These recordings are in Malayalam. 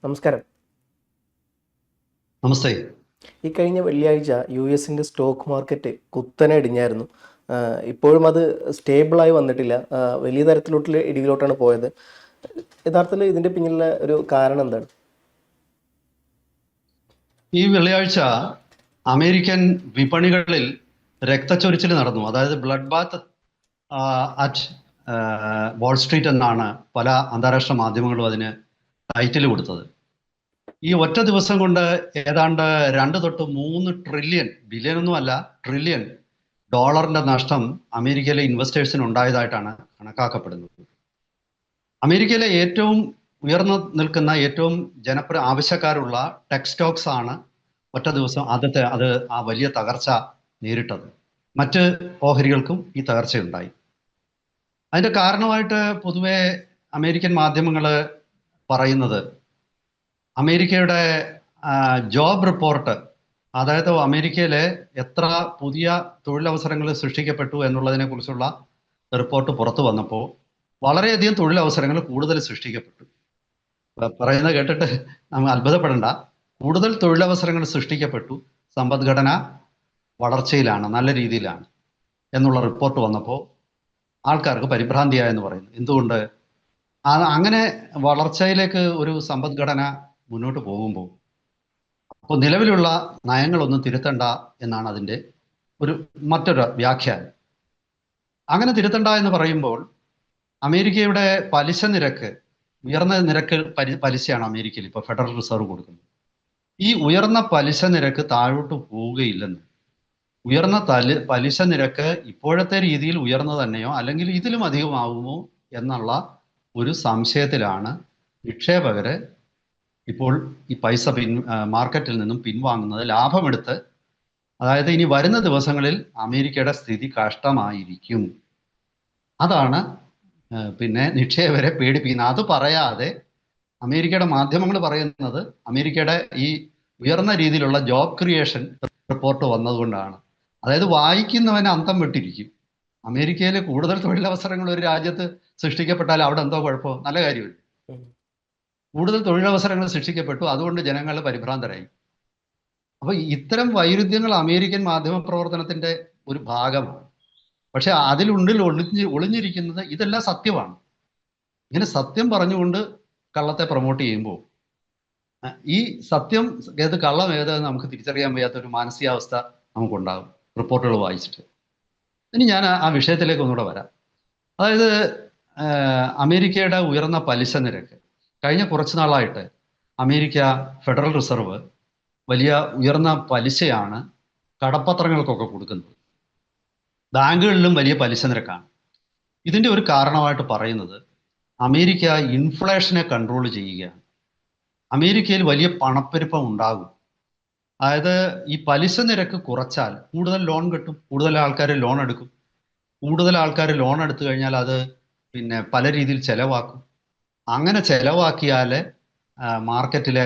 നമസ്കാരം. നമസ്തേ. ഈ കഴിഞ്ഞ വെള്ളിയാഴ്ച യു.എസിൻ്റെ സ്റ്റോക്ക് മാർക്കറ്റ് കുത്തനെ ഇടിഞ്ഞായിരുന്നു. ഇപ്പോഴും അത് സ്റ്റേബിളായി വന്നിട്ടില്ല. വലിയ തരത്തിലോട്ടുള്ള ഇടിയിലോട്ടാണ് പോയത്. യഥാർത്ഥത്തിൽ ഇതിൻ്റെ പിന്നിലുള്ള ഒരു കാരണം എന്താണ്? ഈ വെള്ളിയാഴ്ച അമേരിക്കൻ വിപണികളിൽ രക്തച്ചൊരിച്ചിൽ നടന്നു. അതായത് ബ്ലഡ് ബാത്ത് അറ്റ് വാൾസ്ട്രീറ്റ് എന്നാണ് പല അന്താരാഷ്ട്ര മാധ്യമങ്ങളും അതിന് ടൈറ്റിൽ കൊടുത്തത്. ഈ ഒറ്റ ദിവസം കൊണ്ട് ഏതാണ്ട് 2 തൊട്ട് 3 ട്രില്യൺ, ബില്യനൊന്നുമല്ല, ട്രില്യൺ ഡോളറിന്റെ നഷ്ടം അമേരിക്കയിലെ ഇൻവെസ്റ്റേഴ്സിന് ഉണ്ടായതായിട്ടാണ് കണക്കാക്കപ്പെടുന്നത്. അമേരിക്കയിലെ ഏറ്റവും ഉയർന്നു നിൽക്കുന്ന ഏറ്റവും ജനപ്രിയ ആവശ്യക്കാരുള്ള ടെക് സ്റ്റോക്സ് ആണ് ഒറ്റ ദിവസം അത് ആ വലിയ തകർച്ച നേരിട്ടത്. മറ്റ് ഓഹരികൾക്കും ഈ തകർച്ചയുണ്ടായി. അതിന്റെ കാരണമായിട്ട് പൊതുവെ അമേരിക്കൻ മാധ്യമങ്ങൾ പറയുന്നത് അമേരിക്കയുടെ ജോബ് റിപ്പോർട്ട്, അതായത് അമേരിക്കയിലെ എത്ര പുതിയ തൊഴിലവസരങ്ങൾ സൃഷ്ടിക്കപ്പെട്ടു എന്നുള്ളതിനെ കുറിച്ചുള്ള റിപ്പോർട്ട് പുറത്തു വന്നപ്പോൾ വളരെയധികം തൊഴിലവസരങ്ങൾ കൂടുതൽ സൃഷ്ടിക്കപ്പെട്ടു. പറയുന്നത് കേട്ടിട്ട് നമ്മൾ അത്ഭുതപ്പെടേണ്ട, കൂടുതൽ തൊഴിലവസരങ്ങൾ സൃഷ്ടിക്കപ്പെട്ടു, സമ്പദ്ഘടന വളർച്ചയിലാണ്, നല്ല രീതിയിലാണ് എന്നുള്ള റിപ്പോർട്ട് വന്നപ്പോൾ ആൾക്കാർക്ക് പരിഭ്രാന്തിയായെന്ന് പറയുന്നു. എന്തുകൊണ്ട്? അങ്ങനെ വളർച്ചയിലേക്ക് ഒരു സമ്പദ്ഘടന മുന്നോട്ട് പോകുമ്പോൾ അപ്പോൾ നിലവിലുള്ള നയങ്ങളൊന്നും തിരുത്തണ്ട എന്നാണ് അതിൻ്റെ മറ്റൊരു വ്യാഖ്യാനം. അങ്ങനെ തിരുത്തണ്ട എന്ന് പറയുമ്പോൾ അമേരിക്കയുടെ പലിശ നിരക്ക്, ഉയർന്ന നിരക്ക് പലിശയാണ് അമേരിക്കയിൽ ഇപ്പോൾ ഫെഡറൽ റിസർവ് കൊടുക്കുന്നത്. ഈ ഉയർന്ന പലിശ നിരക്ക് താഴോട്ട് പോവുകയില്ലെന്ന്, ഉയർന്ന പലിശ നിരക്ക് ഇപ്പോഴത്തെ രീതിയിൽ ഉയർന്നു തന്നെയോ അല്ലെങ്കിൽ ഇതിലും അധികമാകുമോ എന്നുള്ള ഒരു സംശയത്തിലാണ് നിക്ഷേപകര് ഇപ്പോൾ ഈ പൈസ മാർക്കറ്റിൽ നിന്നും പിൻവാങ്ങുന്നത്, ലാഭമെടുത്ത്. അതായത് ഇനി വരുന്ന ദിവസങ്ങളിൽ അമേരിക്കയുടെ സ്ഥിതി കഷ്ടമായിരിക്കും. അതാണ് പിന്നെ നിക്ഷേപകരെ പേടിപ്പിക്കുന്നത്. അത് പറയാതെ അമേരിക്കയുടെ മാധ്യമങ്ങൾ പറയുന്നത് അമേരിക്കയുടെ ഈ ഉയർന്ന രീതിയിലുള്ള ജോബ് ക്രിയേഷൻ റിപ്പോർട്ട് വന്നതുകൊണ്ടാണ്. അതായത് വായിക്കുന്നവന് അന്തം വിട്ടിരിക്കും. അമേരിക്കയിൽ കൂടുതൽ തൊഴിലവസരങ്ങൾ ഒരു രാജ്യത്ത് സൃഷ്ടിക്കപ്പെട്ടാൽ അവിടെ എന്തോ കുഴപ്പമോ? നല്ല കാര്യമില്ല. കൂടുതൽ തൊഴിലവസരങ്ങൾ സൃഷ്ടിക്കപ്പെട്ടു, അതുകൊണ്ട് ജനങ്ങൾ പരിഭ്രാന്തരായി. അപ്പൊ ഇത്തരം വൈരുദ്ധ്യങ്ങൾ അമേരിക്കൻ മാധ്യമ പ്രവർത്തനത്തിന്റെ ഒരു ഭാഗമാണ്. പക്ഷെ അതിലുള്ളിൽ ഒളിഞ്ഞിരിക്കുന്നത് ഇതെല്ലാം സത്യമാണ്. ഇങ്ങനെ സത്യം പറഞ്ഞുകൊണ്ട് കള്ളത്തെ പ്രൊമോട്ട് ചെയ്യുമ്പോൾ ഈ സത്യം ഏത് കള്ളം ഏതെന്ന് നമുക്ക് തിരിച്ചറിയാൻ വയ്യാത്ത ഒരു മാനസികാവസ്ഥ നമുക്കുണ്ടാകും റിപ്പോർട്ടുകൾ വായിച്ചിട്ട്. ഇനി ഞാൻ ആ വിഷയത്തിലേക്ക് ഒന്നുകൂടെ വരാം. അതായത് അമേരിക്കയുടെ ഉയർന്ന പലിശ നിരക്ക്, കഴിഞ്ഞ കുറച്ചു നാളായിട്ട് അമേരിക്ക ഫെഡറൽ റിസർവ് വലിയ ഉയർന്ന പലിശയാണ് കടപ്പത്രങ്ങൾക്കൊക്കെ കൊടുക്കുന്നത്. ബാങ്കുകളിലും വലിയ പലിശ നിരക്കാണ്. ഇതിൻ്റെ ഒരു കാരണമായിട്ട് പറയുന്നത് അമേരിക്ക ഇൻഫ്ലേഷനെ കൺട്രോൾ ചെയ്യുകയാണ്. അമേരിക്കയിൽ വലിയ പണപ്പെരുപ്പം ഉണ്ടാകും. അതായത് ഈ പലിശ നിരക്ക് കുറച്ചാൽ കൂടുതൽ ലോൺ കിട്ടും, കൂടുതൽ ആൾക്കാർ ലോൺ എടുക്കും. കൂടുതൽ ആൾക്കാർ ലോൺ എടുത്തു കഴിഞ്ഞാൽ അത് പിന്നെ പല രീതിയിൽ ചെലവാക്കും. അങ്ങനെ ചെലവാക്കിയാൽ മാർക്കറ്റിലെ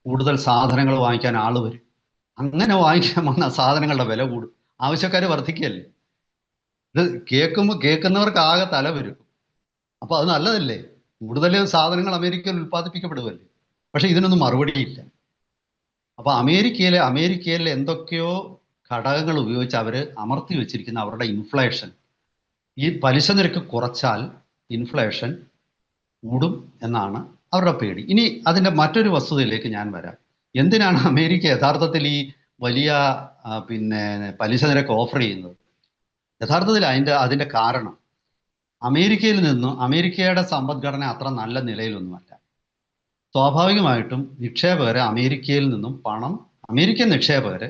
കൂടുതൽ സാധനങ്ങൾ വാങ്ങിക്കാൻ ആൾ വരും. അങ്ങനെ വാങ്ങിക്കാൻ വന്ന സാധനങ്ങളുടെ വില കൂടും, ആവശ്യക്കാർ വർദ്ധിക്കുകയല്ലേ. ഇത് കേൾക്കുന്നവർക്ക് ആകെ തല വരും. അപ്പൊ അത് നല്ലതല്ലേ? കൂടുതൽ സാധനങ്ങൾ അമേരിക്കയിൽ ഉൽപ്പാദിപ്പിക്കപ്പെടുകയല്ലേ. പക്ഷെ ഇതിനൊന്നും മറുപടിയില്ല. അപ്പൊ അമേരിക്കയിലെ എന്തൊക്കെയോ ഘടകങ്ങൾ ഉപയോഗിച്ച് അവർ അമർത്തി വെച്ചിരിക്കുന്ന അവരുടെ ഇൻഫ്ലേഷൻ, ഈ പലിശ നിരക്ക് കുറച്ചാൽ ഇൻഫ്ലേഷൻ കൂടും എന്നാണ് അവരുടെ പേടി. ഇനി അതിൻ്റെ മറ്റൊരു വസ്തുതയിലേക്ക് ഞാൻ വരാം. എന്തിനാണ് അമേരിക്ക യഥാർത്ഥത്തിൽ ഈ വലിയ പിന്നെ പലിശ നിരക്ക് ഓഫർ ചെയ്യുന്നത്? യഥാർത്ഥത്തിൽ അതിൻ്റെ കാരണം അമേരിക്കയുടെ സമ്പദ്ഘടന അത്ര നല്ല നിലയിലൊന്നുമല്ല. സ്വാഭാവികമായിട്ടും നിക്ഷേപകരെ അമേരിക്കൻ നിക്ഷേപകര്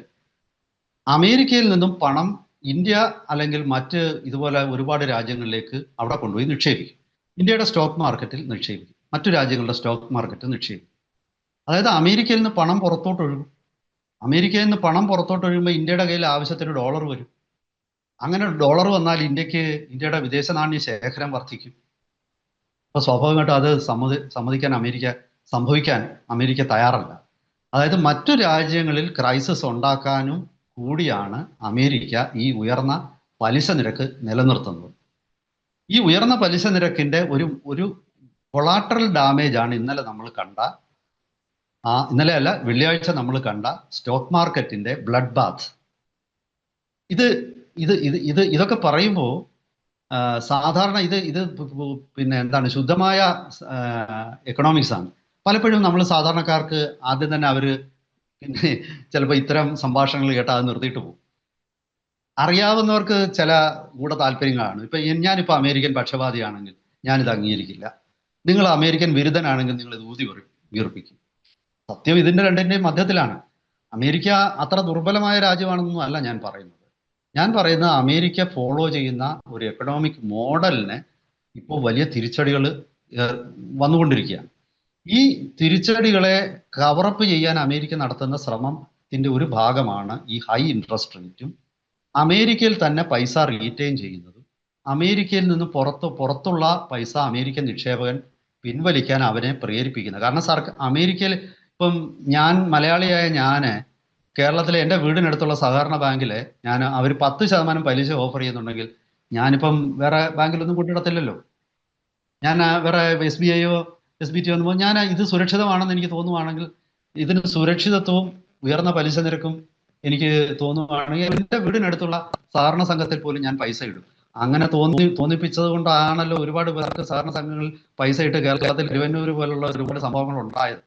അമേരിക്കയിൽ നിന്നും പണം ഇന്ത്യ അല്ലെങ്കിൽ മറ്റ് ഇതുപോലെ ഒരുപാട് രാജ്യങ്ങളിലേക്ക് അവിടെ കൊണ്ടുപോയി നിക്ഷേപിക്കും. ഇന്ത്യയുടെ സ്റ്റോക്ക് മാർക്കറ്റിൽ നിക്ഷേപിക്കും, മറ്റു രാജ്യങ്ങളുടെ സ്റ്റോക്ക് മാർക്കറ്റിൽ നിക്ഷേപിക്കും. അതായത് അമേരിക്കയിൽ നിന്ന് പണം പുറത്തോട്ടൊഴുകും. അമേരിക്കയിൽ നിന്ന് പണം പുറത്തോട്ടൊഴുകുമ്പോൾ ഇന്ത്യയുടെ കയ്യിൽ ആവശ്യത്തിന് ഡോളർ വരും. അങ്ങനെ ഡോളർ വന്നാൽ ഇന്ത്യയുടെ വിദേശ നാണ്യ ശേഖരം വർദ്ധിക്കും. അപ്പൊ സ്വാഭാവികമായിട്ടും അത് സംഭവിക്കാൻ അമേരിക്ക തയ്യാറല്ല. അതായത് മറ്റു രാജ്യങ്ങളിൽ ക്രൈസിസ് ഉണ്ടാക്കാനും കൂടിയാണ് അമേരിക്ക ഈ ഉയർന്ന പലിശ നിരക്ക് നിലനിർത്തുന്നത്. ഈ ഉയർന്ന പലിശ നിരക്കിന്റെ ഒരു കൊളാട്രൽ ഡാമേജ് ആണ് ഇന്നലെ നമ്മൾ കണ്ട ഇന്നലെ അല്ല, വെള്ളിയാഴ്ച നമ്മൾ കണ്ട സ്റ്റോക്ക് മാർക്കറ്റിന്റെ ബ്ലഡ് ബാത്ത്. ഇത് ഇത് ഇത് ഇത് ഇതൊക്കെ പറയുമ്പോൾ സാധാരണ ഇത് പിന്നെ എന്താണ്, ശുദ്ധമായ എക്കണോമിക്സ് ആണ്. പലപ്പോഴും നമ്മൾ സാധാരണക്കാർക്ക് ആദ്യം തന്നെ അവര് പിന്നെ ചിലപ്പോൾ ഇത്തരം സംഭാഷണങ്ങൾ കേട്ടാൽ അത് നിർത്തിയിട്ട് പോകും. അറിയാവുന്നവർക്ക് ചില ഗൂഢ താല്പര്യങ്ങളാണ്. ഞാനിപ്പോ അമേരിക്കൻ പക്ഷപാതിയാണെങ്കിൽ ഞാനിത് അംഗീകരിക്കില്ല. നിങ്ങൾ അമേരിക്കൻ വിരുദ്ധനാണെങ്കിൽ നിങ്ങൾ ഇത് വീർപ്പിക്കും. സത്യം ഇതിന്റെ രണ്ടിന്റെയും മധ്യത്തിലാണ്. അമേരിക്ക അത്ര ദുർബലമായ രാജ്യമാണെന്നൊന്നും അല്ല ഞാൻ പറയുന്നത്. ഞാൻ പറയുന്നത് അമേരിക്ക ഫോളോ ചെയ്യുന്ന ഒരു എക്കണോമിക് മോഡലിന് ഇപ്പോൾ വലിയ തിരിച്ചടികൾ വന്നുകൊണ്ടിരിക്കുകയാണ്. ഈ തിരിച്ചടികളെ കവറപ്പ് ചെയ്യാൻ അമേരിക്ക നടത്തുന്ന ശ്രമത്തിന്റെ ഒരു ഭാഗമാണ് ഈ ഹൈ ഇൻട്രസ്റ്റ് റേറ്റും അമേരിക്കയിൽ തന്നെ പൈസ റീറ്റെയിൻ ചെയ്യുന്നതും അമേരിക്കയിൽ നിന്ന് പുറത്തുള്ള പൈസ അമേരിക്കൻ നിക്ഷേപകൻ പിൻവലിക്കാൻ അവരെ പ്രേരിപ്പിക്കുന്നത്. കാരണം അമേരിക്കയിൽ ഇപ്പം മലയാളിയായ ഞാന് കേരളത്തിലെ എൻ്റെ വീടിനടുത്തുള്ള സഹകരണ ബാങ്കില് അവർ 10% പലിശ ഓഫർ ചെയ്യുന്നുണ്ടെങ്കിൽ ഞാനിപ്പം വേറെ ബാങ്കിലൊന്നും കൊണ്ടിടത്തില്ലല്ലോ. ഞാൻ വേറെ SBI-യോ SBT ഒന്നും ഞാൻ ഇത് സുരക്ഷിതമാണെന്ന് എനിക്ക് തോന്നുവാണെങ്കിൽ, ഇതിന് സുരക്ഷിതത്വവും ഉയർന്ന പലിശ നിരക്കും എനിക്ക് തോന്നുവാണെങ്കിൽ എൻ്റെ വീടിനടുത്തുള്ള സഹകരണ സംഘത്തിൽ പോലും ഞാൻ പൈസ ഇടും. അങ്ങനെ തോന്നിപ്പിച്ചത് കൊണ്ടാണല്ലോ ഒരുപാട് പേർക്ക് സഹകരണ സംഘങ്ങളിൽ പൈസ ഇട്ട് കേരളത്തിൽ തിരുവന്നൂർ പോലുള്ള ഒരുപാട് സംഭവങ്ങൾ ഉണ്ടായത്.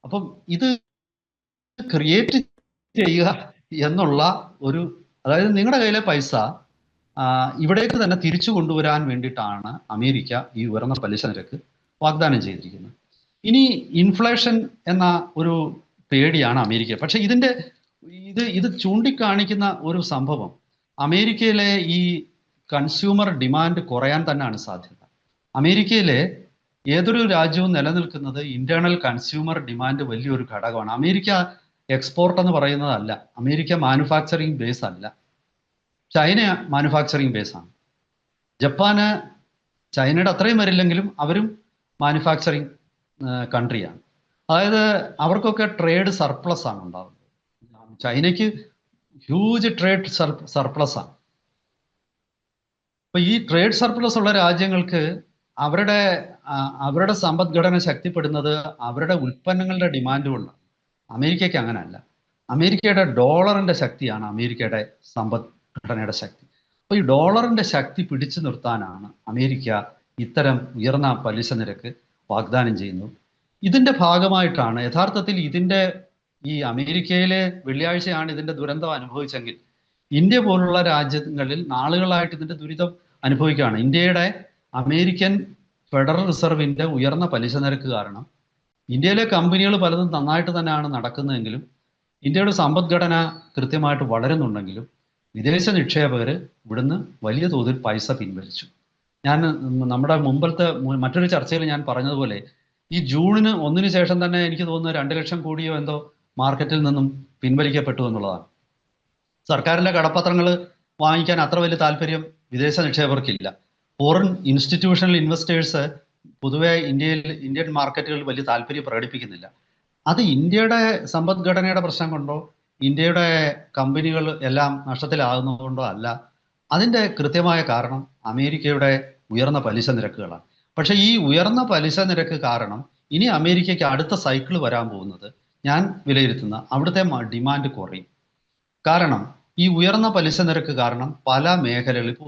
അപ്പം ഇത് ക്രിയേറ്റ് ചെയ്യുക എന്നുള്ള ഒരു, അതായത് നിങ്ങളുടെ കയ്യിലെ പൈസ ഇവിടേക്ക് തന്നെ തിരിച്ചു കൊണ്ടുവരാൻ വേണ്ടിയിട്ടാണ് അമേരിക്ക ഈ ഉയർന്ന പലിശ നിരക്ക് വാഗ്ദാനം ചെയ്തിരിക്കുന്നത്. ഇനി ഇൻഫ്ലേഷൻ എന്ന ഒരു പേടിയാണ് അമേരിക്ക. പക്ഷെ ഇത് ചൂണ്ടിക്കാണിക്കുന്ന ഒരു സംഭവം, അമേരിക്കയിലെ ഈ കൺസ്യൂമർ ഡിമാൻഡ് കുറയാൻ തന്നെയാണ് സാധ്യത. അമേരിക്കയിലെ ഏതൊരു രാജ്യവും നിലനിൽക്കുന്നത് ഇന്റേണൽ കൺസ്യൂമർ ഡിമാൻഡ് വലിയൊരു ഘടകമാണ്. അമേരിക്ക എക്സ്പോർട്ട് എന്ന് പറയുന്നതല്ല, അമേരിക്ക മാനുഫാക്ചറിങ് ബേസ് അല്ല, ചൈന മാനുഫാക്ചറിങ് ബേസ് ആണ്. ജപ്പാന് ചൈനയുടെ അത്രയും വരില്ലെങ്കിലും അവരും മാനുഫാക്ചറിങ് കൺട്രിയാണ്. അതായത് അവർക്കൊക്കെ ട്രേഡ് സർപ്ലസ് ആണ് ഉണ്ടാവുന്നത്. ചൈനയ്ക്ക് ഹ്യൂജ് ട്രേഡ് സർപ്ലസ് ആണ്. അപ്പൊ ഈ ട്രേഡ് സർപ്ലസ് ഉള്ള രാജ്യങ്ങൾക്ക് അവരുടെ സമ്പദ്ഘടന ശക്തിപ്പെടുന്നത് അവരുടെ ഉൽപ്പന്നങ്ങളുടെ ഡിമാൻഡ് കൊണ്ടാണ്. അമേരിക്കയ്ക്ക് അങ്ങനെയല്ല. അമേരിക്കയുടെ ഡോളറിന്റെ ശക്തിയാണ് അമേരിക്കയുടെ സമ്പദ്ഘടനയുടെ ശക്തി. അപ്പൊ ഈ ഡോളറിന്റെ ശക്തി പിടിച്ചു നിർത്താനാണ് അമേരിക്ക ഇത്തരം ഉയർന്ന പലിശ നിരക്ക് വാഗ്ദാനം ചെയ്യുന്നത്. ഇതിന്റെ ഭാഗമായിട്ടാണ് യഥാർത്ഥത്തിൽ ഈ അമേരിക്കയിലെ വെള്ളിയാഴ്ചയാണ് ഇതിന്റെ ദുരന്തം അനുഭവിച്ചെങ്കിൽ ഇന്ത്യ പോലുള്ള രാജ്യങ്ങളിൽ നാളുകളായിട്ട് ഇതിന്റെ ദുരിതം അനുഭവിക്കുകയാണ്. ഇന്ത്യയുടെ അമേരിക്കൻ ഫെഡറൽ റിസർവിന്റെ ഉയർന്ന പലിശ നിരക്ക് കാരണം ഇന്ത്യയിലെ കമ്പനികൾ പലതും നന്നായിട്ട് തന്നെയാണ് നടക്കുന്നതെങ്കിലും ഇന്ത്യയുടെ സമ്പദ്ഘടന കൃത്യമായിട്ട് വളരുന്നുണ്ടെങ്കിലും വിദേശ നിക്ഷേപകർ ഇവിടുന്ന് വലിയ തോതിൽ പൈസ പിൻവലിച്ചു. നമ്മുടെ മുമ്പത്തെ മറ്റൊരു ചർച്ചയിൽ ഞാൻ പറഞ്ഞതുപോലെ ഈ ജൂണിന് 1 ശേഷം തന്നെ എനിക്ക് തോന്നുന്നു 2 ലക്ഷം കോടിയോ എന്തോ മാർക്കറ്റിൽ നിന്നും പിൻവലിക്കപ്പെട്ടു എന്നുള്ളതാണ്. സർക്കാരിന്റെ കടപ്പത്രങ്ങൾ വാങ്ങിക്കാൻ അത്ര വലിയ താല്പര്യം വിദേശ നിക്ഷേപകർക്കില്ല. ഫോറിൻ ഇൻസ്റ്റിറ്റ്യൂഷണൽ ഇൻവെസ്റ്റേഴ്സ് പൊതുവെ ഇന്ത്യൻ മാർക്കറ്റുകളിൽ വലിയ താല്പര്യം പ്രകടിപ്പിക്കുന്നില്ല. അത് ഇന്ത്യയുടെ സമ്പദ്ഘടനയുടെ പ്രശ്നം കൊണ്ടോ ഇന്ത്യയുടെ കമ്പനികൾ എല്ലാം നഷ്ടത്തിലാകുന്നതുകൊണ്ടോ അല്ല. അതിൻ്റെ കൃത്യമായ കാരണം അമേരിക്കയുടെ ഉയർന്ന പലിശ നിരക്കുകളാണ്. പക്ഷെ ഈ ഉയർന്ന പലിശ നിരക്ക് കാരണം ഇനി അമേരിക്കയ്ക്ക് അടുത്ത സൈക്കിൾ വരാൻ പോകുന്നത് ഞാൻ വിലയിരുത്തുന്ന അവിടുത്തെ ഡിമാൻഡ് കുറയും. കാരണം ഈ ഉയർന്ന പലിശ നിരക്ക് കാരണം പല മേഖലകളിൽ, ഇപ്പോൾ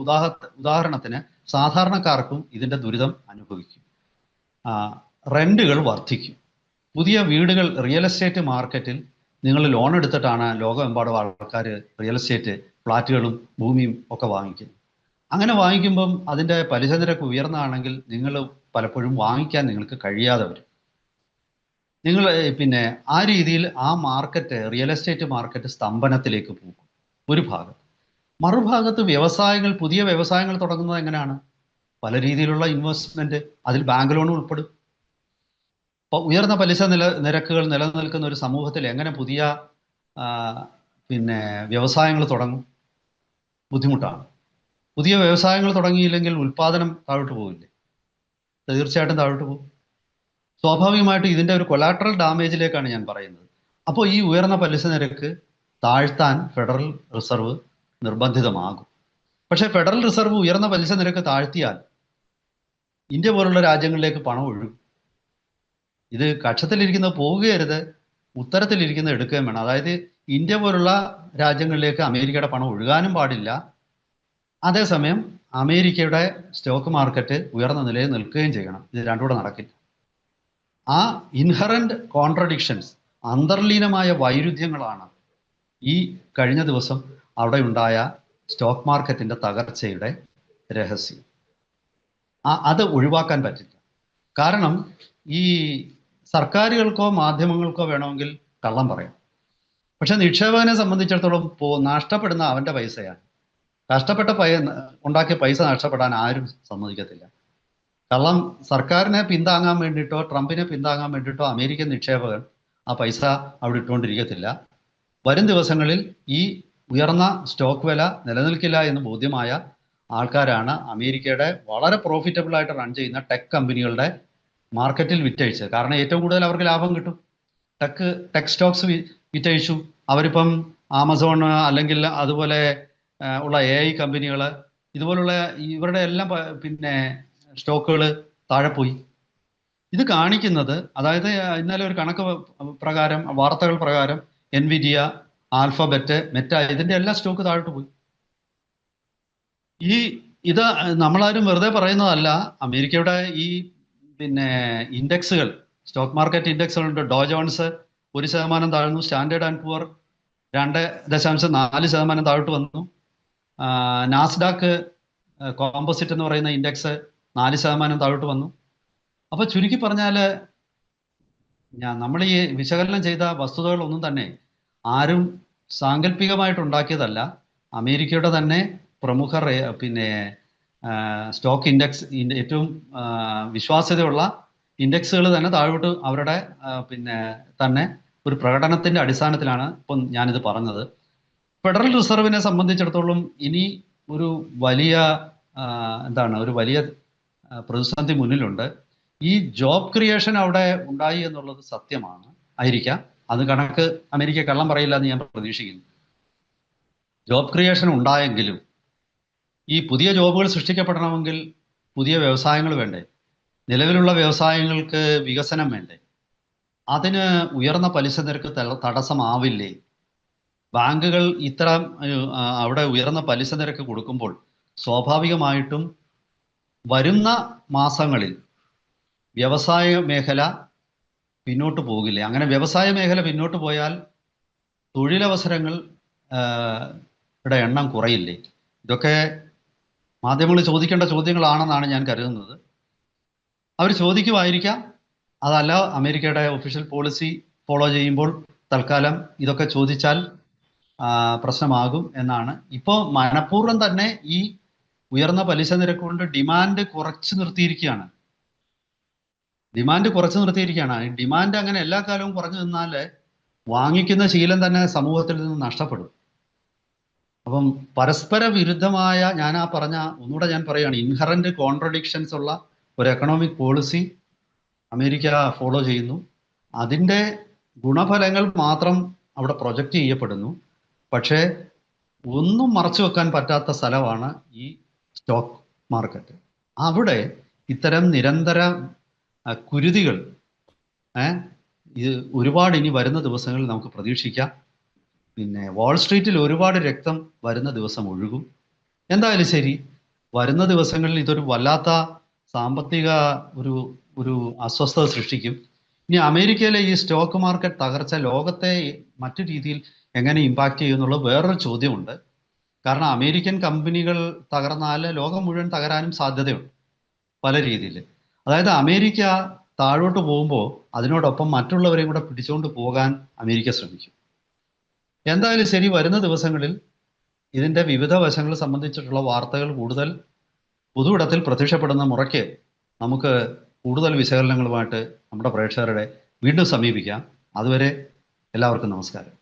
ഉദാഹരണത്തിന് സാധാരണക്കാർക്കും ഇതിന്റെ ദുരിതം അനുഭവിക്കും. റെന്റുകൾ വർദ്ധിക്കും. പുതിയ വീടുകൾ, റിയൽ എസ്റ്റേറ്റ് മാർക്കറ്റിൽ നിങ്ങൾ ലോൺ എടുത്തിട്ടാണ് ലോകമെമ്പാടും ആൾക്കാർ റിയൽ എസ്റ്റേറ്റ് ഫ്ലാറ്റുകളും ഭൂമിയും ഒക്കെ വാങ്ങിക്കുന്നത്. അങ്ങനെ വാങ്ങിക്കുമ്പം അതിൻ്റെ പലിശ നിരക്ക് ഉയർന്നതാണെങ്കിൽ നിങ്ങൾ പലപ്പോഴും വാങ്ങിക്കാൻ നിങ്ങൾക്ക് കഴിയാതെ വരും. നിങ്ങൾ ആ രീതിയിൽ ആ മാർക്കറ്റ്, റിയൽ എസ്റ്റേറ്റ് മാർക്കറ്റ് സ്തംഭനത്തിലേക്ക് പോകും ഒരു ഭാഗത്ത്. മറുഭാഗത്ത് പുതിയ വ്യവസായങ്ങൾ തുടങ്ങുന്നത് എങ്ങനെയാണ്? പല രീതിയിലുള്ള ഇൻവെസ്റ്റ്മെന്റ്, അതിൽ ബാങ്ക് ലോൺ ഉൾപ്പെടും. അപ്പോൾ ഉയർന്ന പലിശ നിരക്കുകൾ നിലനിൽക്കുന്ന ഒരു സമൂഹത്തിൽ എങ്ങനെ പുതിയ വ്യവസായങ്ങൾ തുടങ്ങും? ബുദ്ധിമുട്ടാണ്. പുതിയ വ്യവസായങ്ങൾ തുടങ്ങിയില്ലെങ്കിൽ ഉൽപാദനം താഴോട്ട് പോകില്ലേ? തീർച്ചയായിട്ടും താഴോട്ട് പോകും. സ്വാഭാവികമായിട്ടും ഇതിന്റെ ഒരു കൊലാട്രൽ ഡാമേജിലേക്കാണ് ഞാൻ പറയുന്നത്. അപ്പോൾ ഈ ഉയർന്ന പലിശ നിരക്ക് താഴ്ത്താൻ ഫെഡറൽ റിസർവ് നിർബന്ധിതമാകും. പക്ഷേ ഫെഡറൽ റിസർവ് ഉയർന്ന പലിശ നിരക്ക് താഴ്ത്തിയാൽ ഇന്ത്യ പോലുള്ള രാജ്യങ്ങളിലേക്ക് പണം ഒഴുകും. ഇത് കക്ഷത്തിലിരിക്കുന്നത് പോവുകയരുത്, ഉത്തരത്തിലിരിക്കുന്നത് എടുക്കുകയും വേണം. അതായത് ഇന്ത്യ പോലുള്ള രാജ്യങ്ങളിലേക്ക് അമേരിക്കയുടെ പണം ഒഴുകാനും പാടില്ല. അതേസമയം അമേരിക്കയുടെ സ്റ്റോക്ക് മാർക്കറ്റ് ഉയർന്ന നിലയിൽ നിൽക്കുകയും ചെയ്യണം. ഇത് രണ്ടും കൂടെ നടക്കില്ല. ആ ഇൻഹറന്റ് കോൺട്രഡിക്ഷൻസ്, അന്തർലീനമായ വൈരുദ്ധ്യങ്ങളാണ് ഈ കഴിഞ്ഞ ദിവസം അവിടെ ഉണ്ടായ സ്റ്റോക്ക് മാർക്കറ്റിന്റെ തകർച്ചയുടെ രഹസ്യം. അത് ഒഴിവാക്കാൻ പറ്റില്ല. കാരണം ഈ സർക്കാരുകൾക്കോ മാധ്യമങ്ങൾക്കോ വേണമെങ്കിൽ കള്ളം പറയാം. പക്ഷെ നിക്ഷേപകനെ സംബന്ധിച്ചിടത്തോളം നഷ്ടപ്പെടുന്ന അവന്റെ പൈസയാണ്. കഷ്ടപ്പെട്ട ഉണ്ടാക്കിയ പൈസ നഷ്ടപ്പെടാൻ ആരും സമ്മതിക്കത്തില്ല. കള്ളം സർക്കാരിനെ പിന്താങ്ങാൻ വേണ്ടിയിട്ടോ ട്രംപിനെ പിന്താങ്ങാൻ വേണ്ടിയിട്ടോ അമേരിക്കൻ നിക്ഷേപകൻ ആ പൈസ അവിടെ ഇട്ടുകൊണ്ടിരിക്കത്തില്ല. വരും ദിവസങ്ങളിൽ ഈ ഉയർന്ന സ്റ്റോക്ക് വില നിലനിൽക്കില്ല എന്ന് ബോധ്യമായ ആൾക്കാരാണ് അമേരിക്കയുടെ വളരെ പ്രോഫിറ്റബിൾ ആയിട്ട് റൺ ചെയ്യുന്ന ടെക് കമ്പനികളുടെ മാർക്കറ്റിൽ വിറ്റഴിച്ചത്. കാരണം ഏറ്റവും കൂടുതൽ അവർക്ക് ലാഭം കിട്ടും. ടെക് സ്റ്റോക്സ് വിറ്റഴിച്ചു. അവരിപ്പം ആമസോൺ അല്ലെങ്കിൽ അതുപോലെ ഉള്ള AI കമ്പനികൾ, ഇതുപോലുള്ള ഇവരുടെ എല്ലാം പിന്നെ സ്റ്റോക്കുകൾ താഴെ പോയി. ഇത് കാണിക്കുന്നത്, അതായത് ഇന്നലെ ഒരു കണക്ക് പ്രകാരം, വാർത്തകൾ പ്രകാരം എൻവിഡിയ, ആൽഫബറ്റ്, മെറ്റ, ഇതിന്റെ എല്ലാ സ്റ്റോക്ക് താഴോട്ട് പോയി. ഇത് നമ്മളാരും വെറുതെ പറയുന്നതല്ല. അമേരിക്കയുടെ ഈ പിന്നെ ഇൻഡെക്സുകൾ, സ്റ്റോക്ക് മാർക്കറ്റ് ഇൻഡെക്സുകളുണ്ട്. ഡോ ജോൺസ് 1% താഴ്ന്നു, സ്റ്റാൻഡേർഡ് ആൻഡ് പുവർ 2.4% താഴോട്ട് വന്നു. നാസ്ഡാക്ക് കോമ്പോസിറ്റ് എന്ന് പറയുന്ന ഇൻഡെക്സ് 4% താഴോട്ട് വന്നു. അപ്പൊ ചുരുക്കി പറഞ്ഞാൽ നമ്മൾ ഈ വിശകലനം ചെയ്ത വസ്തുതകളൊന്നും തന്നെ ആരും സാങ്കല്പികമായിട്ടുണ്ടാക്കിയതല്ല. അമേരിക്കയുടെ തന്നെ പ്രമുഖ പിന്നെ സ്റ്റോക്ക് ഇൻഡെക്സ്, ഏറ്റവും വിശ്വാസ്യതയുള്ള ഇൻഡെക്സുകൾ തന്നെ താഴോട്ട് അവരുടെ പിന്നെ തന്നെ ഒരു പ്രകടനത്തിന്റെ അടിസ്ഥാനത്തിലാണ് ഇപ്പം ഞാനിത് പറഞ്ഞത്. ഫെഡറൽ റിസർവിനെ സംബന്ധിച്ചിടത്തോളം ഇനി ഒരു വലിയ ഒരു വലിയ പ്രതിസന്ധി മുന്നിലുണ്ട്. ഈ ജോബ് ക്രിയേഷൻ അവിടെ ഉണ്ടായി എന്നുള്ളത് സത്യമാണ്, ആയിരിക്കാം. അത് കണക്ക് അമേരിക്ക കള്ളം പറയില്ല എന്ന് ഞാൻ പ്രതീക്ഷിക്കുന്നു. ജോബ് ക്രിയേഷൻ ഉണ്ടായെങ്കിലും ഈ പുതിയ ജോബുകൾ സൃഷ്ടിക്കപ്പെടണമെങ്കിൽ പുതിയ വ്യവസായങ്ങൾ വേണ്ടേ? നിലവിലുള്ള വ്യവസായങ്ങൾക്ക് വികസനം വേണ്ടേ? അതിന് ഉയർന്ന പലിശ നിരക്ക് തടസ്സമാവില്ലേ? ബാങ്കുകൾ ഇത്തരം അവിടെ ഉയർന്ന പലിശ നിരക്ക് കൊടുക്കുമ്പോൾ സ്വാഭാവികമായിട്ടും വരുന്ന മാസങ്ങളിൽ വ്യവസായ മേഖല പിന്നോട്ട് പോകില്ലേ? അങ്ങനെ വ്യവസായ മേഖല പിന്നോട്ട് പോയാൽ തൊഴിലവസരങ്ങൾ എണ്ണം കുറയില്ലേ? ഇതൊക്കെ മാധ്യമങ്ങൾ ചോദിക്കേണ്ട ചോദ്യങ്ങളാണെന്നാണ് ഞാൻ കരുതുന്നത്. അവർ ചോദിക്കുമായിരിക്കാം. അതല്ല, അമേരിക്കയുടെ ഒഫീഷ്യൽ പോളിസി ഫോളോ ചെയ്യുമ്പോൾ തൽക്കാലം ഇതൊക്കെ ചോദിച്ചാൽ പ്രശ്നമാകും എന്നാണ്. ഇപ്പോൾ മനഃപൂർവ്വം തന്നെ ഈ ഉയർന്ന പലിശ നിരക്ക് കൊണ്ട് ഡിമാൻഡ് കുറച്ച് നിർത്തിയിരിക്കുകയാണ്. ഡിമാൻഡ് അങ്ങനെ എല്ലാ കാലവും കുറഞ്ഞു നിന്നാൽ വാങ്ങിക്കുന്ന ശീലം തന്നെ സമൂഹത്തിൽ നിന്ന് നഷ്ടപ്പെടും. അപ്പം പരസ്പര വിരുദ്ധമായ, ഒന്നുകൂടെ ഞാൻ പറയുകയാണ്, ഇൻഹറന്റ് കോൺട്രഡിക്ഷൻസ് ഉള്ള ഒരു എക്കണോമിക് പോളിസി അമേരിക്ക ഫോളോ ചെയ്യുന്നു. അതിൻ്റെ ഗുണഫലങ്ങൾ മാത്രം അവിടെ പ്രൊജക്റ്റ് ചെയ്യപ്പെടുന്നു. പക്ഷേ ഒന്നും മറച്ചു വെക്കാൻ പറ്റാത്ത സ്ഥലമാണ് ഈ സ്റ്റോക്ക് മാർക്കറ്റ്. അവിടെ ഇത്തരം നിരന്തര കുരുതികൾ ഇത് ഒരുപാട് ഇനി വരുന്ന ദിവസങ്ങളിൽ നമുക്ക് പ്രതീക്ഷിക്കാം. പിന്നെ വാൾസ്ട്രീറ്റിൽ ഒരുപാട് രക്തം വരുന്ന ദിവസം ഒഴുകും. എന്തായാലും ശരി, വരുന്ന ദിവസങ്ങളിൽ ഇതൊരു വല്ലാത്ത സാമ്പത്തിക ഒരു അസ്വസ്ഥത സൃഷ്ടിക്കും. ഇനി അമേരിക്കയിലെ ഈ സ്റ്റോക്ക് മാർക്കറ്റ് തകർച്ച ലോകത്തെ മറ്റു രീതിയിൽ എങ്ങനെ ഇമ്പാക്റ്റ് ചെയ്യും എന്നുള്ള വേറൊരു ചോദ്യമുണ്ട്. കാരണം അമേരിക്കൻ കമ്പനികൾ തകർന്നാൽ ലോകം മുഴുവൻ തകരാനും സാധ്യതയുണ്ട് പല രീതിയിൽ. അതായത് അമേരിക്ക താഴോട്ട് പോകുമ്പോൾ അതിനോടൊപ്പം മറ്റുള്ളവരെയും കൂടെ പിടിച്ചുകൊണ്ട് പോകാൻ അമേരിക്ക ശ്രമിക്കും. എന്തായാലും ശരി, വരുന്ന ദിവസങ്ങളിൽ ഇതിൻ്റെ വിവിധ വശങ്ങൾ സംബന്ധിച്ചിട്ടുള്ള വാർത്തകൾ കൂടുതൽ പൊതുവിടത്തിൽ പ്രത്യക്ഷപ്പെടുന്ന മുറയ്ക്ക് നമുക്ക് കൂടുതൽ വിശകലനങ്ങളുമായിട്ട് നമ്മുടെ പ്രേക്ഷകരുടെ വീണ്ടും സമീപിക്കാം. അതുവരെ എല്ലാവർക്കും നമസ്കാരം.